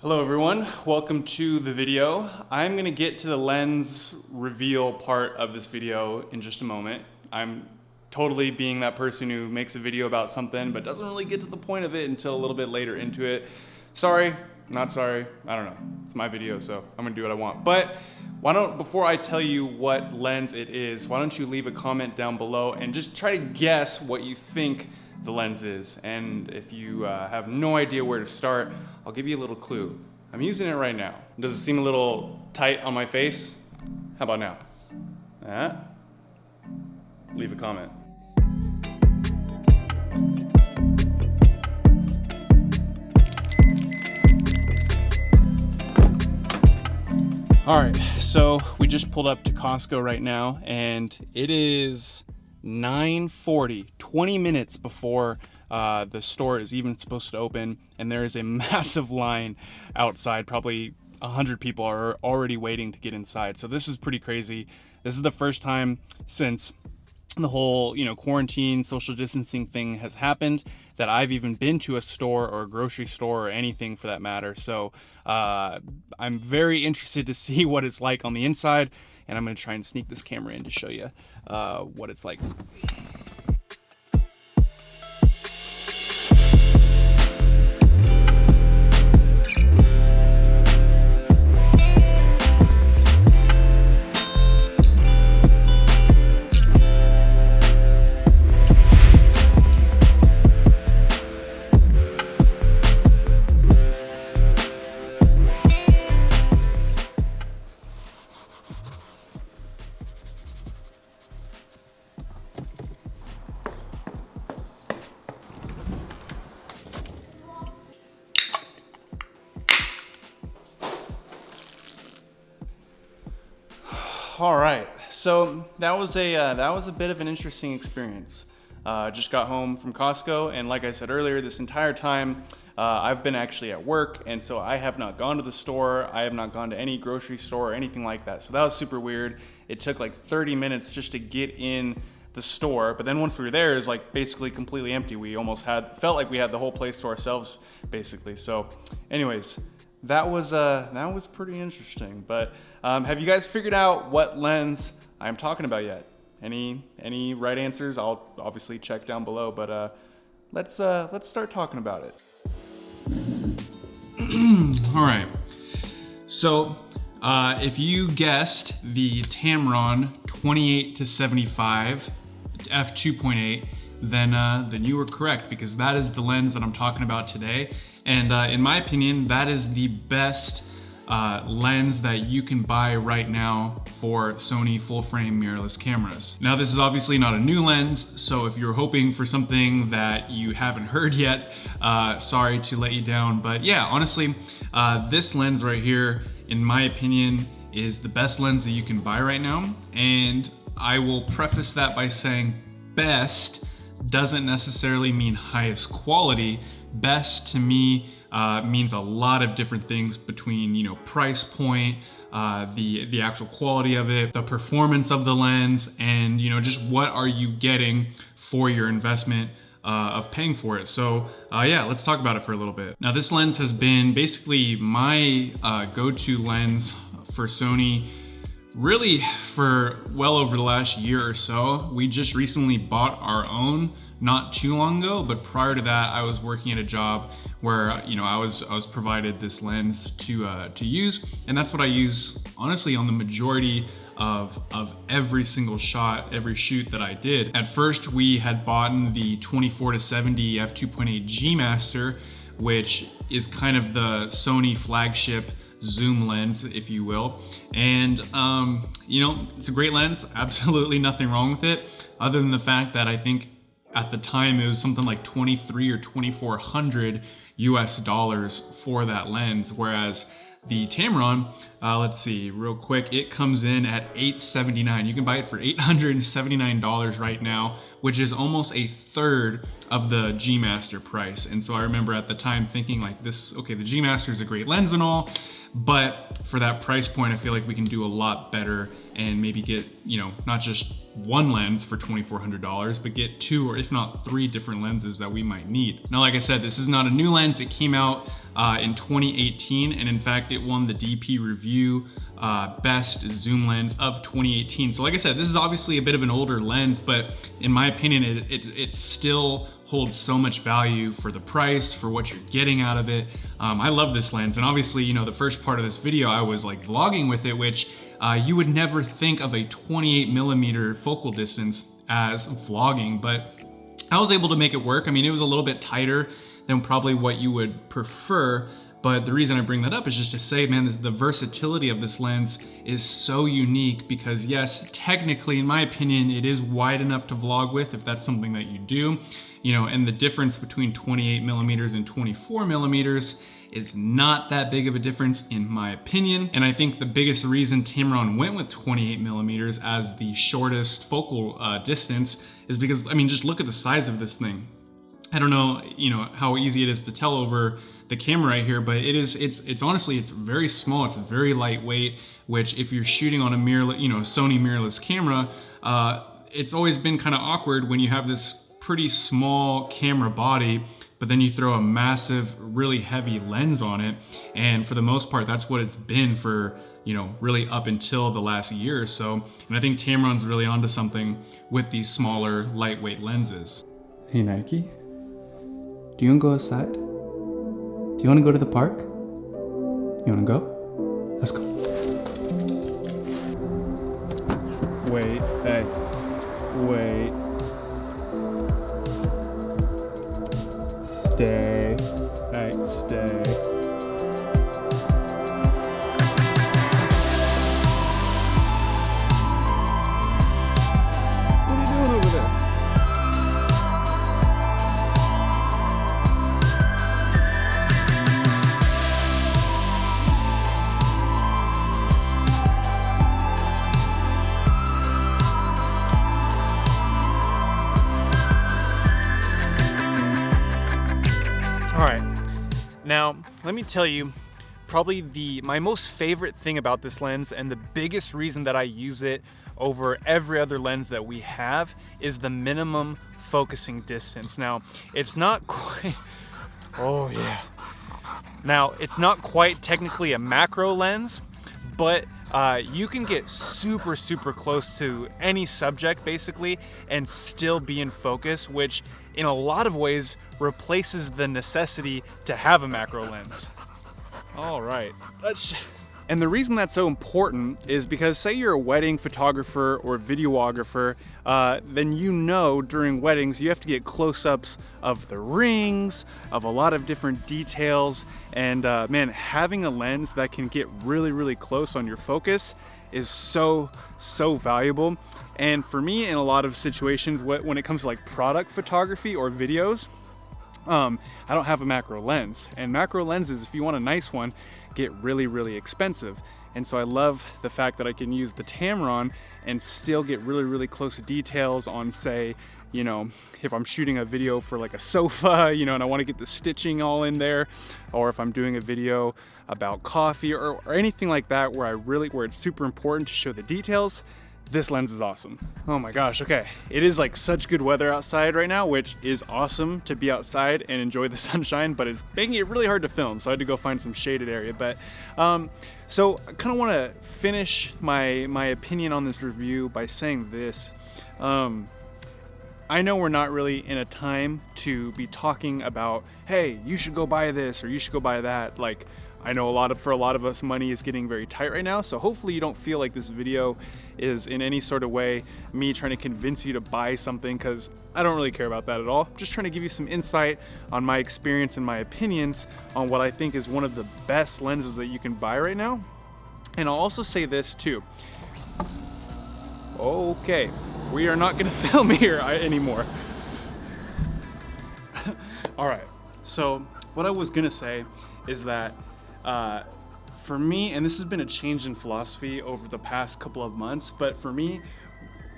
Hello everyone, welcome to the video. I'm gonna get to the lens reveal part of this video in just a moment. I'm totally being that person who makes a video about something but doesn't really get to the point of it until a little bit later into it. Sorry, not sorry, I don't know. It's my video, so I'm gonna do what I want. But before I tell you what lens it is, why don't you leave a comment down below and just try to guess what you think the lens is. And if you have no idea where to start, I'll give you a little clue. I'm using it right now. Does it seem a little tight on my face? How about now? Leave a comment. All right, so we just pulled up to Costco right now and it is 9:40, 20 minutes before the store is even supposed to open, and there is a massive line outside. Probably 100 people are already waiting to get inside. So this is pretty crazy. This is the first time since the whole, quarantine, social distancing thing has happened that I've even been to a store or a grocery store or anything for that matter. So I'm very interested to see what it's like on the inside, and I'm gonna try and sneak this camera in to show you what it's like. All right, so that was a bit of an interesting experience. Just got home from Costco, and like I said earlier, this entire time I've been actually at work, and so I have not gone to the store. I have not gone to any grocery store or anything like that. So that was super weird. It took like 30 minutes just to get in the store, but then once we were there, it was like basically completely empty. We almost felt like we had the whole place to ourselves, basically. So, anyways. That was pretty interesting. But have you guys figured out what lens I'm talking about yet? Any right answers? I'll obviously check down below. But let's start talking about it. All right. So if you guessed the Tamron 28-75 f2.8, then you were correct, because that is the lens that I'm talking about today. And in my opinion, that is the best lens that you can buy right now for Sony full-frame mirrorless cameras. Now, this is obviously not a new lens, so if you're hoping for something that you haven't heard yet, sorry to let you down. But yeah, honestly, this lens right here, in my opinion, is the best lens that you can buy right now. And I will preface that by saying best doesn't necessarily mean highest quality. Best to me means a lot of different things between, price point, the actual quality of it, the performance of the lens, and, just what are you getting for your investment of paying for it. So yeah, let's talk about it for a little bit. Now, this lens has been basically my go-to lens for Sony really for well over the last year or so. We just recently bought our own not too long ago, but prior to that, I was working at a job where I was provided this lens to use, and that's what I use honestly on the majority of every single shot, every shoot that I did. At first, we had bought the 24-70 f2.8 G Master, which is kind of the Sony flagship zoom lens, if you will. And it's a great lens, absolutely nothing wrong with it, other than the fact that I think at the time it was something like $2,300 or $2,400 US for that lens, whereas the Tamron, let's see real quick, it comes in at $879. You can buy it for $879 right now, which is almost a third of the G Master price. And so I remember at the time thinking like this, okay, the G Master is a great lens and all, but for that price point, I feel like we can do a lot better and maybe get, not just one lens for $2,400, but get 2 or if not 3 different lenses that we might need. Now, like I said, this is not a new lens. It came out in 2018, and in fact it won the DP Review best zoom lens of 2018. So like I said, this is obviously a bit of an older lens, but in my opinion it still holds so much value for the price, for what you're getting out of it. I love this lens, and obviously, you know, the first part of this video I was like vlogging with it, which you would never think of a 28mm focal distance as vlogging, but I was able to make it work. I mean, it was a little bit tighter than probably what you would prefer, but the reason I bring that up is just to say, man, the versatility of this lens is so unique because yes, technically, in my opinion, it is wide enough to vlog with if that's something that you do, you know, and the difference between 28mm and 24mm is not that big of a difference in my opinion. And I think the biggest reason Tamron went with 28mm as the shortest focal distance is because, I mean, just look at the size of this thing. I don't know, you know, how easy it is to tell over the camera right here, but it's honestly, it's very small. It's very lightweight, which if you're shooting on a mirror, you know, a Sony mirrorless camera, it's always been kind of awkward when you have this pretty small camera body, but then you throw a massive, really heavy lens on it. And for the most part, that's what it's been for, you know, really up until the last year or so. And I think Tamron's really onto something with these smaller, lightweight lenses. Hey Nike, do you want to go outside? Do you want to go to the park? You want to go? Let's go. Wait, hey, wait. Stay, hey, stay. What are you doing over there? Now, let me tell you, probably my most favorite thing about this lens and the biggest reason that I use it over every other lens that we have is the minimum focusing distance. Now, it's not quite, oh yeah. Now, it's not quite technically a macro lens, but you can get super, super close to any subject basically and still be in focus, which in a lot of ways replaces the necessity to have a macro lens. All right, and the reason that's so important is because say you're a wedding photographer or videographer, then you know during weddings you have to get close-ups of the rings, of a lot of different details, and man, having a lens that can get really, really close on your focus is so, so valuable. And for me, in a lot of situations, when it comes to like product photography or videos, I don't have a macro lens, and macro lenses, if you want a nice one, get really, really expensive. And so I love the fact that I can use the Tamron and still get really, really close details on, say, you know, if I'm shooting a video for like a sofa, you know, and I want to get the stitching all in there, or if I'm doing a video about coffee or anything like that where it's super important to show the details. This lens is awesome. Oh my gosh, okay. It is like such good weather outside right now, which is awesome to be outside and enjoy the sunshine, but it's making it really hard to film, so I had to go find some shaded area. But so I kind of want to finish my opinion on this review by saying this. I know we're not really in a time to be talking about, hey, you should go buy this or you should go buy that. Like, I know for a lot of us, money is getting very tight right now, so hopefully you don't feel like this video is in any sort of way me trying to convince you to buy something, because I don't really care about that at all. I'm just trying to give you some insight on my experience and my opinions on what I think is one of the best lenses that you can buy right now. And I'll also say this too. Okay, we are not going to film here anymore. All right, so what I was going to say is that for me, and this has been a change in philosophy over the past couple of months, but for me,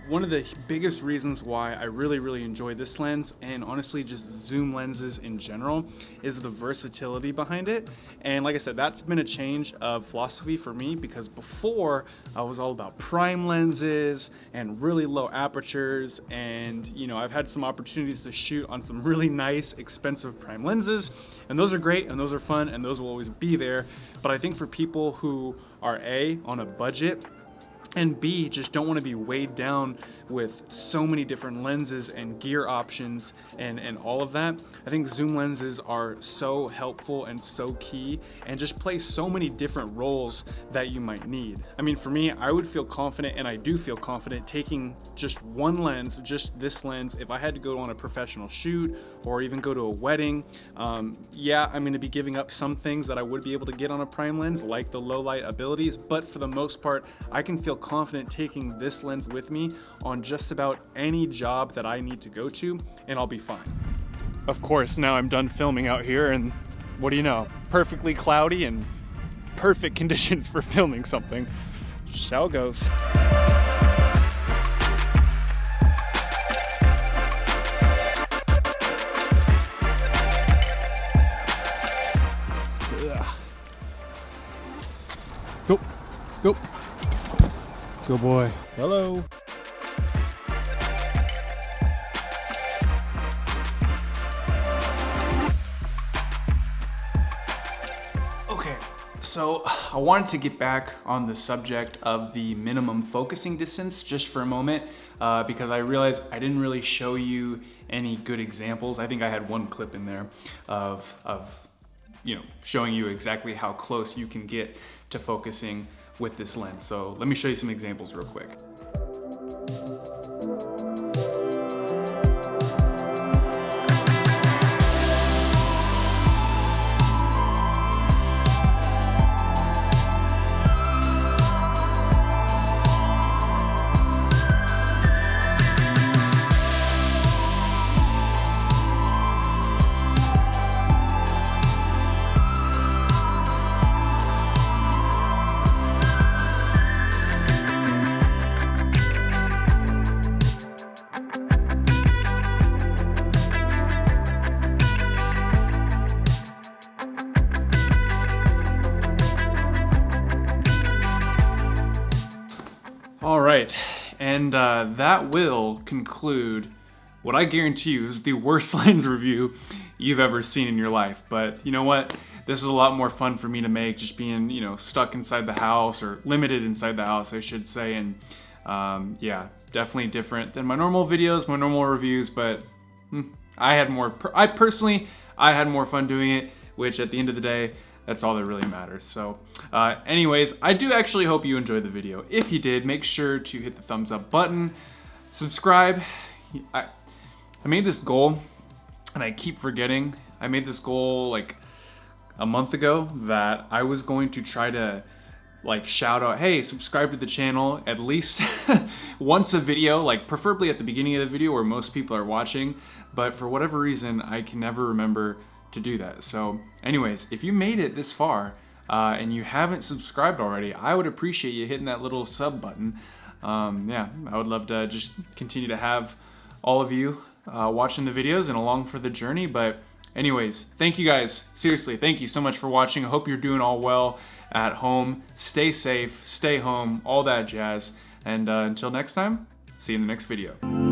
one of the biggest reasons why I really enjoy this lens, and honestly just zoom lenses in general, is the versatility behind it. And like I said, that's been a change of philosophy for me, because before I was all about prime lenses and really low apertures, and you know, I've had some opportunities to shoot on some really nice expensive prime lenses, and those are great and those are fun and those will always be there. But I think for people who are A, on a budget, and B, just don't want to be weighed down with so many different lenses and gear options and all of that, I think zoom lenses are so helpful and so key, and just play so many different roles that you might need. I mean, for me, I would feel confident, and I do feel confident, taking just one lens, just this lens, if I had to go on a professional shoot or even go to a wedding. Yeah, I'm going to be giving up some things that I would be able to get on a prime lens, like the low light abilities, but for the most part, I can feel confident taking this lens with me on just about any job that I need to go to, and I'll be fine. Of course, now I'm done filming out here, and what do you know? Perfectly cloudy and perfect conditions for filming something. Just how it goes. Go, go. Good boy. Hello. Okay, so I wanted to get back on the subject of the minimum focusing distance just for a moment, because I realized I didn't really show you any good examples. I think I had one clip in there of you know, showing you exactly how close you can get to focusing with this lens. So let me show you some examples real quick. All right, and that will conclude what I guarantee you is the worst lens review you've ever seen in your life. But you know what? This is a lot more fun for me to make, just being, you know, stuck inside the house, or limited inside the house, I should say. And yeah, definitely different than my normal videos, my normal reviews, but I had more fun doing it, which at the end of the day, that's all that really matters. So anyways, I do actually hope you enjoyed the video. If you did, make sure to hit the thumbs up button, subscribe. I made this goal, and I keep forgetting. I made this goal like a month ago that I was going to try to like shout out, hey, subscribe to the channel at least once a video, like preferably at the beginning of the video where most people are watching. But for whatever reason, I can never remember to do that. So anyways, if you made it this far and you haven't subscribed already, I would appreciate you hitting that little sub button. Yeah, I would love to just continue to have all of you watching the videos and along for the journey. But anyways, thank you guys. Seriously, thank you so much for watching. I hope you're doing all well at home. Stay safe, stay home, all that jazz. And until next time, see you in the next video.